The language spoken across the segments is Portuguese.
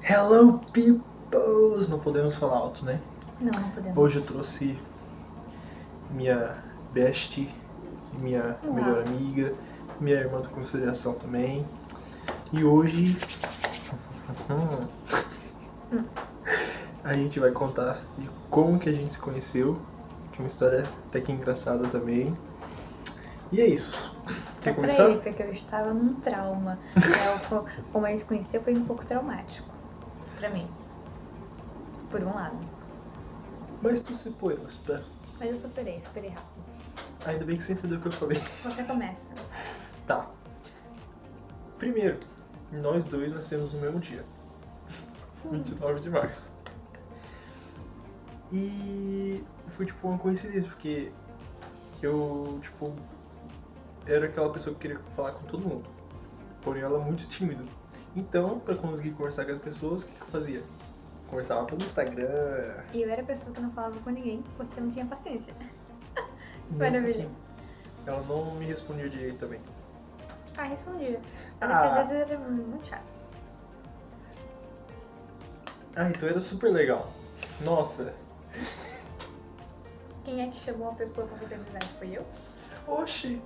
Hello, peoples! Não podemos falar alto, né? Não podemos. Hoje eu trouxe minha bestie, minha melhor amiga, minha irmã de consideração também. E hoje a gente vai contar de como que a gente se conheceu, que é uma história até que engraçada também. E é isso. Quer começar? Aí, porque eu estava num trauma. Como a gente se conheceu foi um pouco traumático. Pra mim. Por um lado. Mas tu se pôs, tá? Mas eu superei rápido. Ainda bem que você entendeu o que eu falei. Você começa. Tá. Primeiro, nós dois nascemos no mesmo dia. 29 de março. E foi tipo uma coincidência, porque eu, tipo, era aquela pessoa que queria falar com todo mundo. Porém, ela é muito tímida. Então, pra conseguir conversar com as pessoas, o que eu fazia? Conversava pelo Instagram. E eu era a pessoa que não falava com ninguém porque eu não tinha paciência. Nem um Maravilha. pouquinho. Ela não me respondia direito também. Ah, respondia. Mas é que às vezes era muito chato. Ah, então era super legal. Nossa. Quem é que chamou a pessoa pra fazer amizade? Foi eu? Oxi.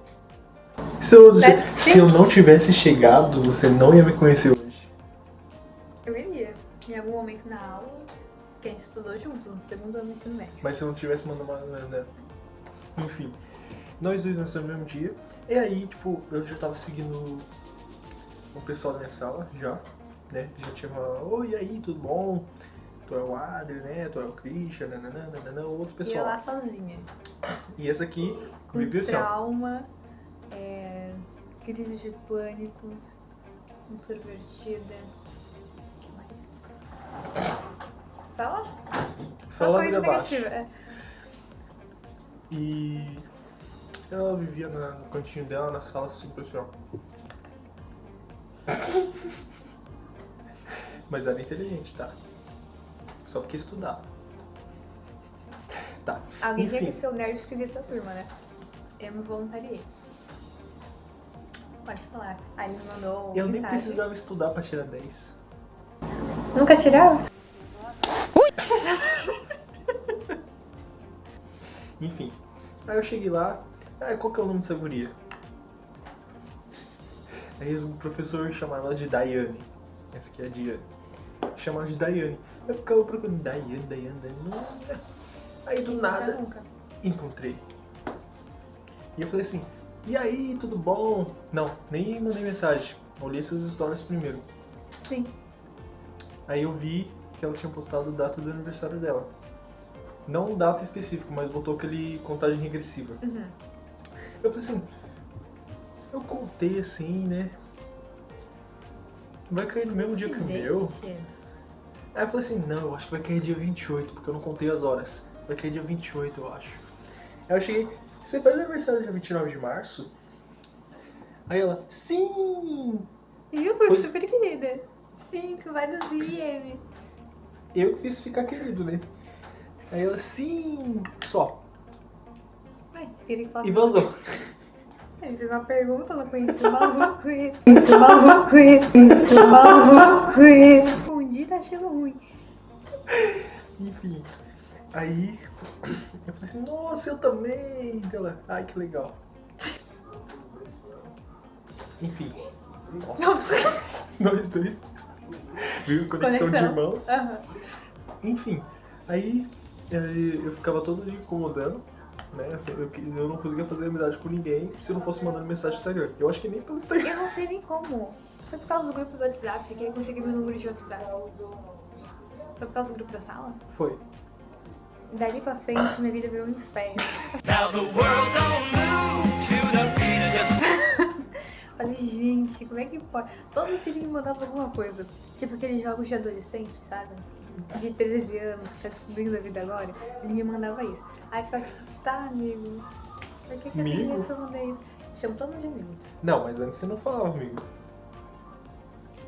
Se eu não tivesse chegado, você não ia me conhecer hoje. Eu iria. Em algum momento na aula, que a gente estudou junto, no segundo ano do ensino médio. Mas se eu não tivesse mandado uma... Né? Enfim. Nós dois nascemos no mesmo dia. E aí, tipo, eu já tava seguindo o pessoal da minha sala, já. Né? Já tinha falado, oi, e aí, tudo bom? Tu é o Adler, né? Tu é o Christian, nananana, outro E eu pessoal. lá sozinha. E essa aqui Com viveu assim, ó. trauma, crise de pânico, introvertida. O que mais? Só Só lá coisa abaixo. negativa. E ela vivia no cantinho dela, na sala, super assim, ó. Mas era inteligente, tá? Só porque estudava. Tá. Alguém tinha Enfim. que ser o nerd esquisito da turma, né? Eu me voluntariei. Pode falar. Aí ele me mandou Eu nem mensagem. precisava estudar pra tirar 10. Nunca tirava? Enfim. Aí eu cheguei lá. Qual que é o nome dessa guria? Aí o professor chamava ela de Daiane. Essa aqui é a Diane. Chamava de Daiane. Eu ficava procurando Daiane. Não. Aí do nada Nunca. encontrei. E eu falei assim, e aí, tudo bom? Não, nem mandei mensagem. Olhei essas stories primeiro. Sim. Aí eu vi que ela tinha postado data do aniversário dela. Não data específica, mas botou aquele contagem regressiva. Uhum. Eu falei assim, eu contei assim, né? Vai cair no mesmo dia que o meu? Coincidência. Aí eu falei assim, não, eu acho que vai cair dia 28, porque eu não contei as horas. Vai cair dia 28, eu acho. Aí eu cheguei, você faz aniversário dia 29 de março? Aí ela, sim! Viu? Foi Foi- super querida. Sim, com vários IM. Eu que fiz ficar querido, né? Aí ela, sim! Só. Ai, queria que E vazou. Ele fez uma pergunta, eu não conhecia o maluco e conheci o maluco e respondi, tá achando ruim. Enfim. Aí eu falei assim, nossa, eu também! Ela, ai que legal. Enfim. Nossa. Nós dois. Viu? Conexão de irmãos. Aham. Enfim. Aí eu ficava todo dia incomodando. Né? Assim, eu não conseguia fazer amizade com ninguém se eu não fosse mandando mensagem no Instagram. Eu acho que nem pelo Instagram. Eu não sei nem como. Foi por causa do grupo do WhatsApp que ele conseguiu meu número de WhatsApp. Foi por causa do grupo da sala? Foi. Dali pra frente, minha vida virou um inferno. Now the world don't move to the beat of just Falei, gente, como é que pode? Todo mundo tinha que me mandar alguma coisa. Tipo aqueles jogos de adolescente, sabe? De 13 anos, que tá descobrindo a vida agora. Ele me mandava isso. Aí ficava tipo, tá, amigo. Por que eu Amigo? queria responder isso? Chamo todo mundo de amigo. Não, mas antes você não falava, amigo.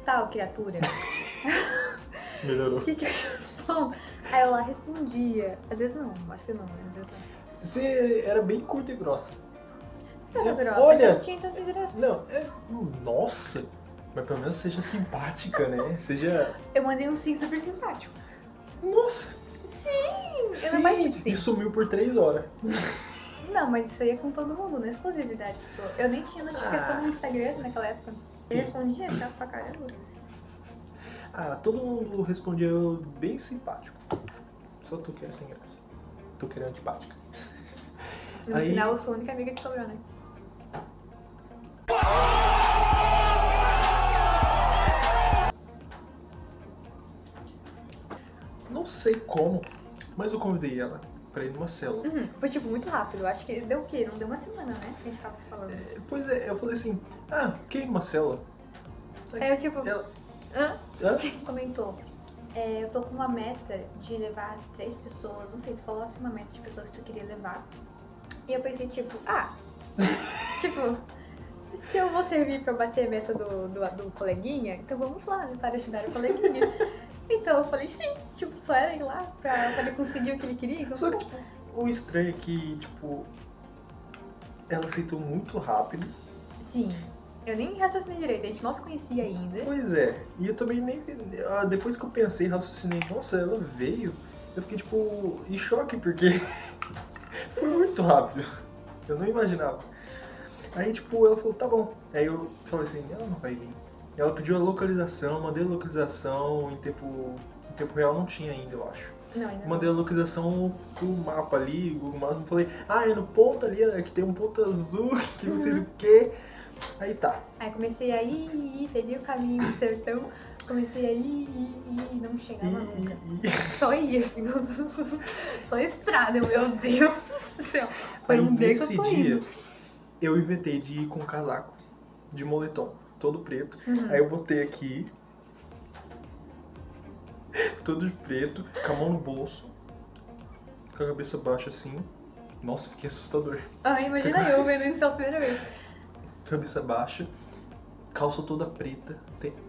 Tá, ô criatura. Melhorou. O que eu respondo? Aí eu lá respondia. Às vezes não, acho que não, né? Às vezes não. Você era bem curta e grossa. Era grossa, Olha. eu não tinha tanta interação. Não, nossa! Mas pelo menos seja simpática, né? Seja... Eu mandei um sim super simpático. Nossa! Sim! Eu não mais tipo sim. E sumiu por 3 horas. Não, mas isso aí é com todo mundo, não é exclusividade sua. Eu nem tinha notificação no Instagram naquela época. Eu respondia, chato pra caramba. Ah, todo mundo respondia bem simpático. Só tu que era sem graça. Tu que era antipática. No Aí- final eu sou a única amiga que sobrou, né? Não sei como, mas eu convidei ela pra ir numa célula. Foi tipo muito rápido. Acho que deu o quê? Não deu uma semana, né? Que a gente tava se falando. Pois é, eu falei assim, quer ir numa célula? Aí eu tipo, Ela, hã? Comentou. Eu tô com uma meta de levar 3 pessoas, não sei, tu falou assim uma meta de pessoas que tu queria levar. E eu pensei, tipo, tipo, se eu vou servir pra bater a meta do coleguinha, então vamos lá, né, para ajudar o coleguinha. Então eu falei sim, tipo, só era ir lá pra ele conseguir o que ele queria, então Só que, tipo, o estranho é que, tipo, ela aceitou muito rápido. sim. Eu nem raciocinei direito, a gente mal se conhecia ainda. Pois é, e eu também nem... Depois que eu pensei, raciocinei, nossa, ela veio, eu fiquei, tipo, em choque, porque foi muito rápido. Eu não imaginava. Aí, tipo, ela falou, tá bom. Aí eu falei assim, ela não vai vir. Ela pediu a localização, mandei a localização, em tempo real não tinha ainda, eu acho. Não, ainda não. Mandei a localização pro mapa ali, Google Maps, falei, é no ponto ali, que tem um ponto azul, que não sei do que. Aí tá. Aí comecei a ir, peguei o caminho do sertão, comecei a ir, e não chegava nunca. Só ia, assim, só estrada, meu Deus do céu. Foi Aí um dia que nesse eu tô dia, indo. eu inventei de ir com um casaco de moletom, todo preto. Uhum. Aí eu botei aqui, todo de preto, com a mão no bolso, com a cabeça baixa assim. Nossa, fiquei assustador. Imagina eu vendo isso pela primeira vez. Cabeça baixa, calça toda preta.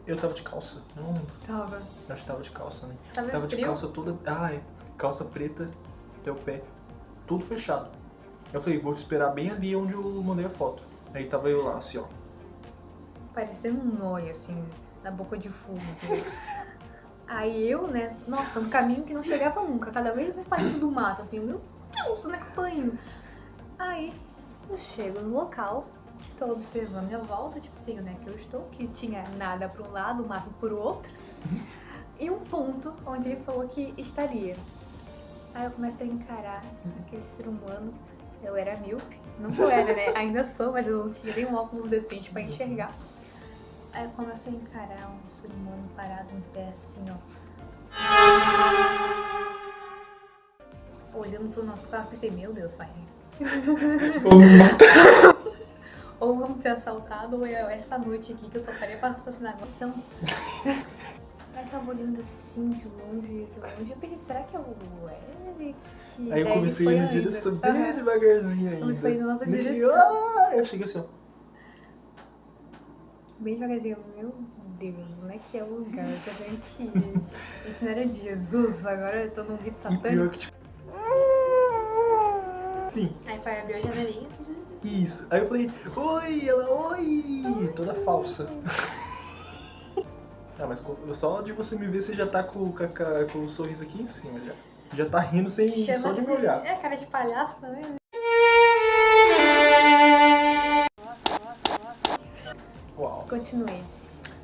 Eu tava de calça, não lembro. Tava. Acho que tava de calça, né? Tava de frio? calça toda. Calça preta até o pé, tudo fechado. Eu falei, vou te esperar bem ali onde eu mandei a foto. Aí tava eu lá, assim, ó. Parecendo um nóia, assim, na boca de fumo. Aí eu, né, nossa, um caminho que não chegava nunca, cada vez mais pra dentro do mato, assim, meu Deus, onde é que eu tô indo? Aí eu chego no local, estou observando a minha volta, tipo assim, né, que eu estou, que tinha nada para um lado, mato por outro, e um ponto onde ele falou que estaria. Aí eu comecei a encarar aquele ser humano, eu era míope, não que eu era, né, ainda sou, mas eu não tinha nem um óculos decente pra enxergar. Aí eu comecei a encarar um ser humano parado em pé, assim, ó. Olhando pro nosso carro, pensei, meu Deus, pai. Vamos me matar. Ou vamos ser assaltados, ou é essa noite aqui que eu tocaria pra raciocinar. Nossa. Aí tava olhando assim, de longe. Eu pensei, será que é o Eric? Aí eu Daí ele comecei a foi ir na ainda. direção bem Aham. devagarzinho ainda. Comecei a ir na nossa Eu cheguei, direção. eu cheguei assim, ó. Bem devagarzinho, meu Deus, onde é que é o lugar que a gente ir? A gente não era de Jesus, agora eu tô num rito E pior satânico. que, tipo... Enfim, Aí pai abriu a janelinha. isso. Aí eu falei, oi, ela, oi, toda falsa. Mas só de você me ver, você já tá com o sorriso aqui em cima, já. Já tá rindo sem só de me olhar. É cara de palhaço também, né? Uau. Continuei.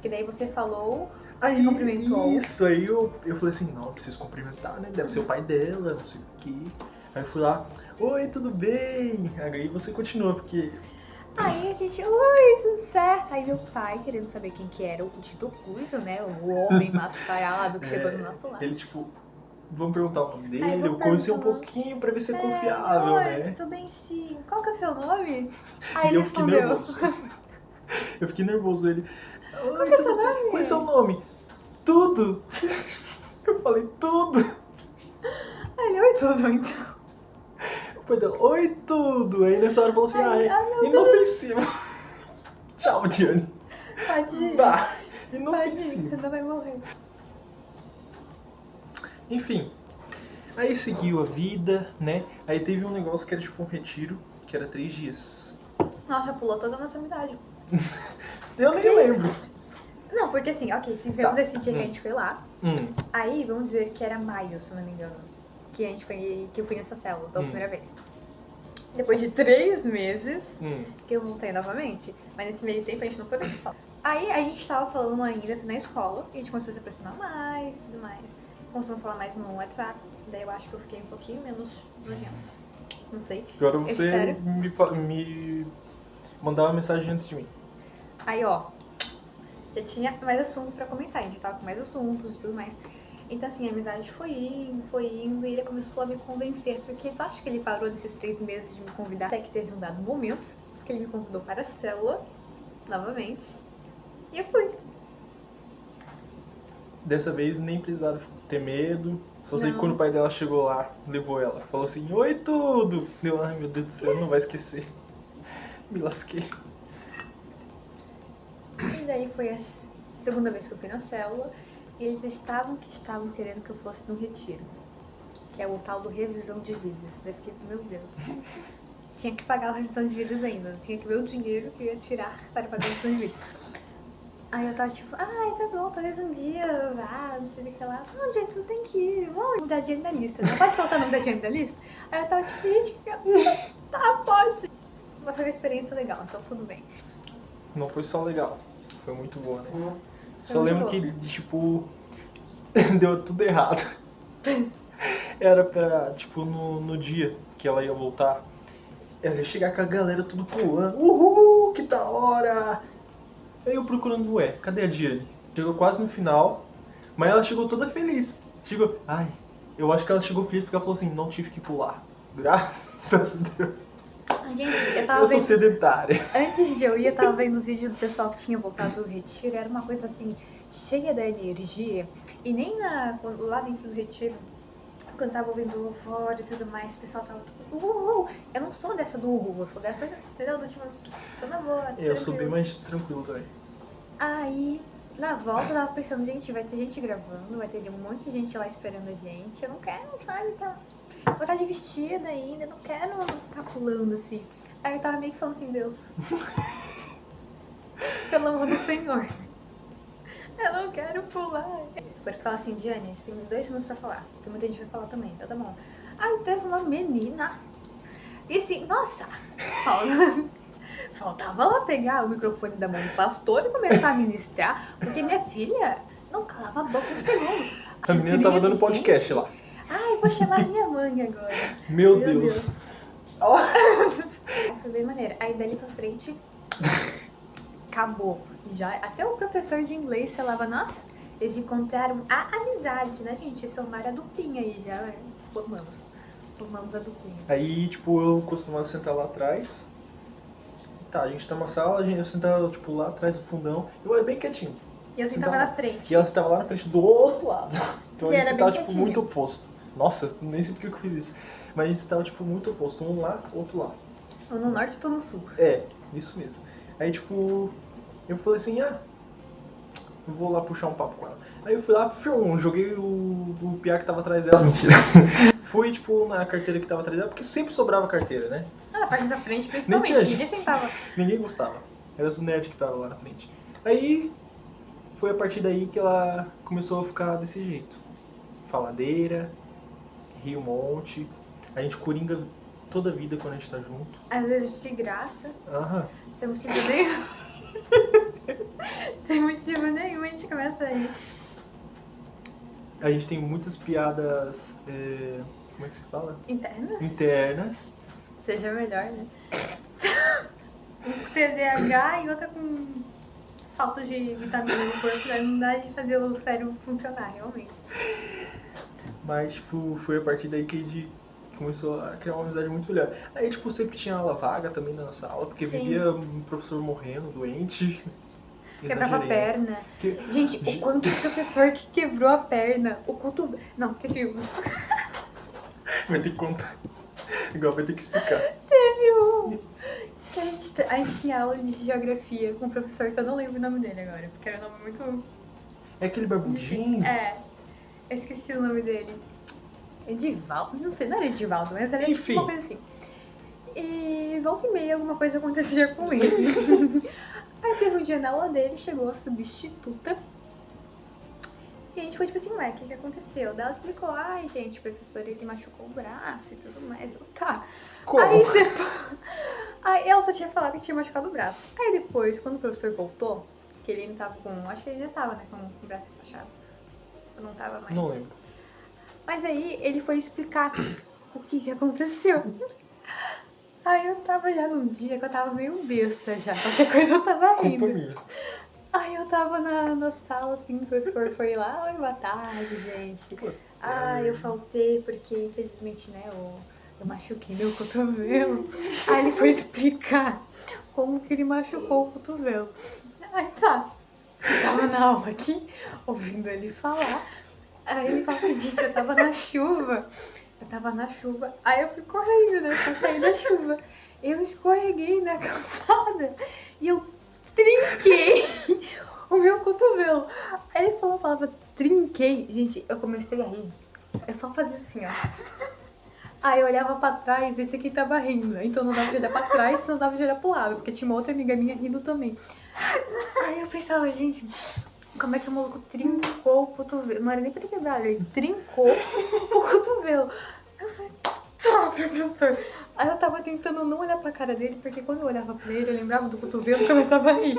Que daí você falou, Aí, se cumprimentou. Isso, aí eu falei assim, não, eu preciso cumprimentar, né? Deve ser o pai dela, não sei o quê. Aí eu fui lá, oi, tudo bem? Aí você continua, porque... Aí a gente, oi, tudo certo. Aí meu pai, querendo saber quem que era o dito cujo, né? O homem mascarado que chegou no nosso lado. Ele, tipo, vamos perguntar o nome dele, Aí eu conheci um perguntar. pouquinho pra ver se é confiável, oi, né? tudo bem sim. Qual que é o seu nome? Aí E ele eu fiquei respondeu. nervoso. Eu fiquei nervoso, ele... Qual que é o seu nome? Qual é o seu nome? Tudo! Eu falei, tudo! Aí ele, oi, tudo então. O pai dela, oi, tudo! Aí nessa hora falou assim, Ai, não, inofensivo. Tchau, Diane. Tadinho. Bah, Tadinho, inofensivo. você não vai morrer. Enfim, aí seguiu a vida, né? Aí teve um negócio que era tipo um retiro, que era 3 dias. Nossa, pulou toda a nossa amizade. Eu nem Que isso? lembro. Não, porque assim, ok, tivemos Tá. esse dia que a gente foi lá. Aí, vamos dizer que era maio, se eu não me engano. Que eu fui nessa célula pela primeira vez. Depois de 3 meses, que eu voltei novamente. Mas nesse meio tempo a gente não foi pra escola. Aí a gente tava falando ainda na escola, e a gente começou a se aproximar mais e tudo mais. Começou a falar mais no WhatsApp, daí eu acho que eu fiquei um pouquinho menos nojenta. Não sei. Agora Eu você espero. me mandava uma mensagem antes de mim. Aí, ó, já tinha mais assunto pra comentar, a gente tava com mais assuntos e tudo mais. Então, assim, a amizade foi indo, e ele começou a me convencer, porque tu acha que ele parou nesses 3 meses de me convidar? Até que teve um dado momento que ele me convidou para a célula, novamente, e eu fui. Dessa vez nem precisava ter medo. Só sei que Não. quando o pai dela chegou lá, levou ela. Falou assim, oi tudo! Deu, ai meu Deus do céu, não vai esquecer. Me lasquei. E daí foi a segunda vez que eu fui na célula, e eles estavam querendo que eu fosse no retiro, que é o tal do revisão de vidas. Daí eu fiquei, meu Deus, tinha que pagar a revisão de vidas ainda, tinha que ver o dinheiro que eu ia tirar para pagar a revisão de vidas. Aí eu tava tipo, ai, tá bom, talvez um dia eu vá, não sei o que lá. Não, gente, não tem que ir, vamos mudar de da lista. Não pode faltar nome da agenda da lista? Aí eu tava tipo, gente, tá, pode. Mas foi uma experiência legal, então tudo bem. Não foi só legal, foi muito boa, né? Foi Só muito lembro boa. que, tipo, deu tudo errado. Era pra, tipo, no dia que ela ia voltar, ela ia chegar com a galera tudo pulando. Uhul, que da hora! Aí eu procurando, ué, cadê a Diane? Chegou quase no final, mas ela chegou toda feliz. Chegou, ai, eu acho que ela chegou feliz porque ela falou assim, não tive que pular. Graças a Deus. Gente, eu tava Eu sou vendo... sedentária. Antes de eu ir, eu tava vendo os vídeos do pessoal que tinha voltado do retiro. Era uma coisa assim, cheia da energia. E nem lá dentro do retiro, quando eu tava ouvindo o louvor e tudo mais, o pessoal tava tipo, uhul. Eu não sou dessa do uhul, eu sou dessa, entendeu? Do tipo, tô na boa, Eu sou bem tranquilo. mais tranquilo também. Aí, na volta, eu tava pensando, gente, vai ter gente gravando, vai ter um monte de gente lá esperando a gente. Eu não quero, sabe, tá... Vou estar de vestida ainda, eu não quero ficar pulando assim. Aí eu tava meio que falando assim, Deus. Pelo amor do Senhor. Eu não quero pular. Porque fala assim, Diane, você tem 2 minutos pra falar. Porque muita gente vai falar também, então tá bom. Aí teve uma menina. E assim, nossa, faltava ela pegar o microfone da mão do pastor e começar a ministrar. Porque minha filha não calava a boca um segundo. A menina tava dando podcast Gente, lá. ai, vou chamar minha mãe agora. Meu Deus. Ó. Foi bem maneiro. Aí dali pra frente, acabou. Já, até o professor de inglês falava, nossa, eles encontraram a amizade, né, gente? Eles formaram a duplinha aí, já formamos a duplinha. Aí, tipo, eu costumava sentar lá atrás. Tá, a gente tá numa sala, eu sentava, tipo, lá atrás do fundão. Eu era bem quietinho. E eu sentava na frente. E ela estava lá na frente do outro lado. Então Que a gente era estava, bem tipo, quietinho. muito oposto. Nossa, nem sei porque eu fiz isso. Mas a gente estava, tipo, muito oposto. Um lá, outro lá. Um no norte e outro no sul. É, isso mesmo. Aí, tipo, eu falei assim, eu vou lá puxar um papo com ela. Aí eu fui lá, joguei o piá que tava atrás dela. Mentira. Fui, tipo, na carteira que tava atrás dela, porque sempre sobrava carteira, né? Ah, na parte da frente, Nem principalmente. tinha Ninguém sentava. Ninguém gostava. Era os nerds que estavam lá na frente. Aí, foi a partir daí que ela começou a ficar desse jeito. Faladeira, ri um monte. A gente coringa toda a vida quando a gente tá junto. Às vezes de graça, Aham. sem motivo nenhum. Sem motivo nenhum, a gente começa a rir. A gente tem muitas piadas, como é que se fala? Internas? Internas. Seja melhor, né? Um com TDAH e outra com falta de vitamina no corpo, daí não dá de fazer o cérebro funcionar, realmente. Mas, tipo, foi a partir daí que a gente começou a criar uma amizade muito melhor. Aí, tipo, sempre tinha aula vaga também na nossa aula, porque Sim. vivia um professor morrendo, doente. Quebrava a Exagerei. perna. Que- Gente, o quanto o professor que quebrou a perna, o cotovelo... Não, teve um. Vai ter que contar. Igual vai ter que explicar. Teve um. Que a gente tinha aula de geografia com um professor que eu não lembro o nome dele agora, porque era um nome muito... É aquele barbudinho? É, eu esqueci o nome dele. Edivaldo? Não sei, não era Edivaldo, mas era tipo Enfim. uma coisa assim. E volta e meia alguma coisa acontecia com ele. Aí teve um dia na aula dele, chegou a substituta. E a gente foi tipo assim, ué, o que aconteceu? Daí ela explicou, ai gente, o professor ele machucou o braço e tudo mais. Eu, tá. Como? Aí depois. Aí ela só tinha falado que tinha machucado o braço. Aí depois, quando o professor voltou, que ele ainda tava com. Acho que ele já tava, né? Com o braço enfaixado. Eu não tava mais. Não lembro. Mas aí ele foi explicar o que aconteceu. Aí eu tava já num dia que eu tava meio besta já. Qualquer coisa eu tava Culpa rindo. minha. Aí eu tava na sala, assim, o professor foi lá, oi, boa tarde, gente. Ah, eu faltei porque, infelizmente, né, eu machuquei meu cotovelo. Aí ele foi explicar como que ele machucou o cotovelo. Aí tá, eu tava na aula aqui, ouvindo ele falar. Aí ele fala assim, gente, eu tava na chuva. Eu tava na chuva. Aí eu fui correndo, né, pra sair da chuva. Eu escorreguei na calçada e eu trinquei o meu cotovelo. Aí ele falou a palavra trinquei. Gente, eu comecei a rir. Eu só fazia assim, ó. Aí eu olhava pra trás e esse aqui tava rindo. Então não dava de olhar pra trás, não dava de olhar pro lado. Porque tinha uma outra amiga minha rindo também. Aí eu pensava, gente, como é que o maluco trincou o cotovelo? Não era nem pra ter quebrado, ele trincou o cotovelo. Eu falei, tá, professor. Aí eu tava tentando não olhar pra cara dele, porque quando eu olhava pra ele, eu lembrava do cotovelo e começava a rir.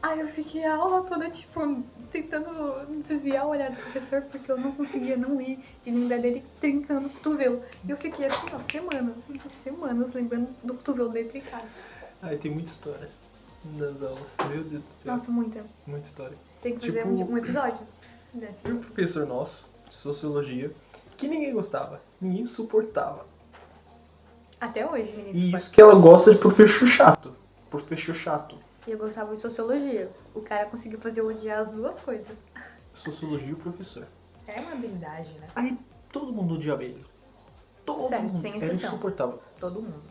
Aí eu fiquei a aula toda, tipo, tentando desviar o olhar do professor, porque eu não conseguia não rir de lembrar dele trincando o cotovelo. E eu fiquei assim, ó, semanas lembrando do cotovelo dele trincado. Ai, tem muita história nas aulas. Meu Deus do céu. Nossa, muita. Muita história. Tem que fazer Tipo, um episódio desse. Tem um professor nosso, de sociologia, que ninguém gostava. Ninguém suportava. Até hoje, E ninguém isso que ela gosta de professor chato. Professor chato. E eu gostava de sociologia. O cara conseguiu fazer eu odiar as duas coisas. Sociologia e o professor. É uma habilidade, né? Aí todo mundo odiava ele. Todo Sério, mundo. sem Era exceção. insuportável. Todo mundo.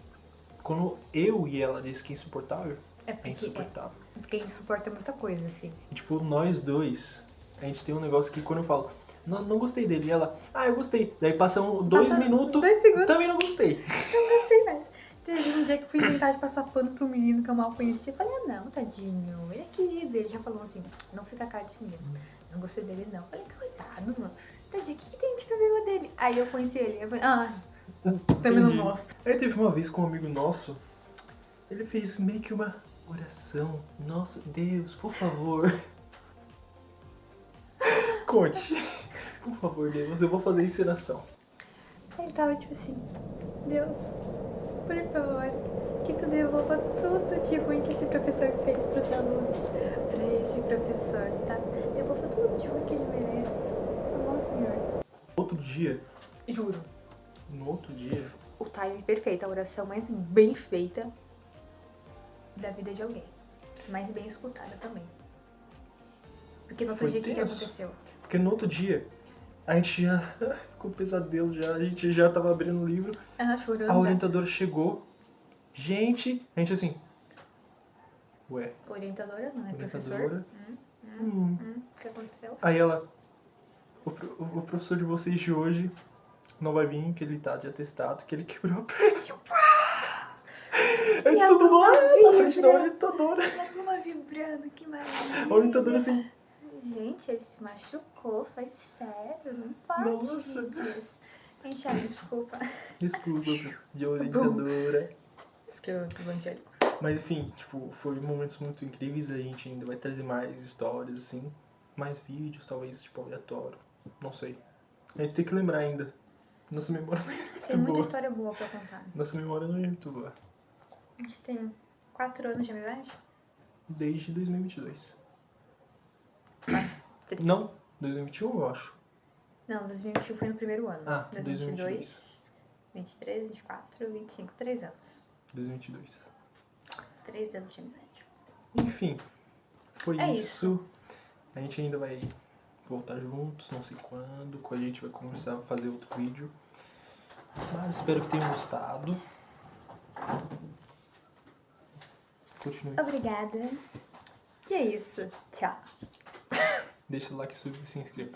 Quando eu e ela disse que é insuportável, É é porque, insuportável. porque a gente suporta muita coisa, assim. E, tipo, nós dois, a gente tem um negócio que quando eu falo, não gostei dele, e ela, eu gostei. Daí passam 2 Passa minutos, 2 segundos. também não gostei. Não gostei mais. Teve um dia que fui inventar de passar pano pro menino que eu mal conhecia. Eu falei, não, tadinho, ele é querido. Ele já falou assim, não fica a cara desse menino. Não gostei dele, não. Eu falei, coitado, mano. Tadinho, o que tem de problema dele? Aí eu conheci ele. Eu falei, também não Entendi. gosto. Aí teve uma vez com um amigo nosso, ele fez meio que uma oração. Nossa, Deus, por favor. Conte. Por favor, Deus, eu vou fazer encenação. Ele tava tipo assim, Deus, por favor, que tu devolva tudo de ruim que esse professor fez pros alunos. Pra esse professor, tá? Devolva tudo de ruim que ele merece. Tá bom, Senhor? Outro dia, Juro. no outro dia, O timing perfeito, a oração mais bem feita da vida de alguém. Mais bem escutada também. Porque no outro Foi dia, o que tenso. aconteceu? porque no outro dia, a gente já, com pesadelo já, a gente já tava abrindo o livro, Ela chorando. a orientadora chegou, a gente assim, ué, Orientadora, não é professor? orientadora, O que aconteceu? aí ela, o professor de vocês de hoje não vai vir, que ele tá de atestado, que ele quebrou a perna. E É a tudo lua lá na frente da vibra. orientadora. E a lua vibrando, que maravilha. A orientadora assim, Gente, ele se machucou, foi sério, não pode Nossa. disso. Gente, desculpa. desculpa, de orientadora. Isso que eu evangélico. Mas enfim, tipo, foi momentos muito incríveis, a gente ainda vai trazer mais histórias, assim, mais vídeos, talvez, tipo, aleatório, não sei. A gente tem que lembrar ainda. Nossa memória não é muito Tem muita boa. história boa pra contar. Nossa memória não é muito boa. A gente tem 4 anos de amizade? Desde 2022. 4. Não, 2021 eu acho. Não, 2021 foi no primeiro ano. Ah, 2022, 23, 24, 25, 3 anos. 2022. 3 anos de amizade. Enfim, foi É isso. A gente ainda vai voltar juntos, não sei quando a gente vai começar a fazer outro vídeo. Mas espero que tenham gostado. Continue. Obrigada. E é isso. Tchau. Deixa o like, se inscreva.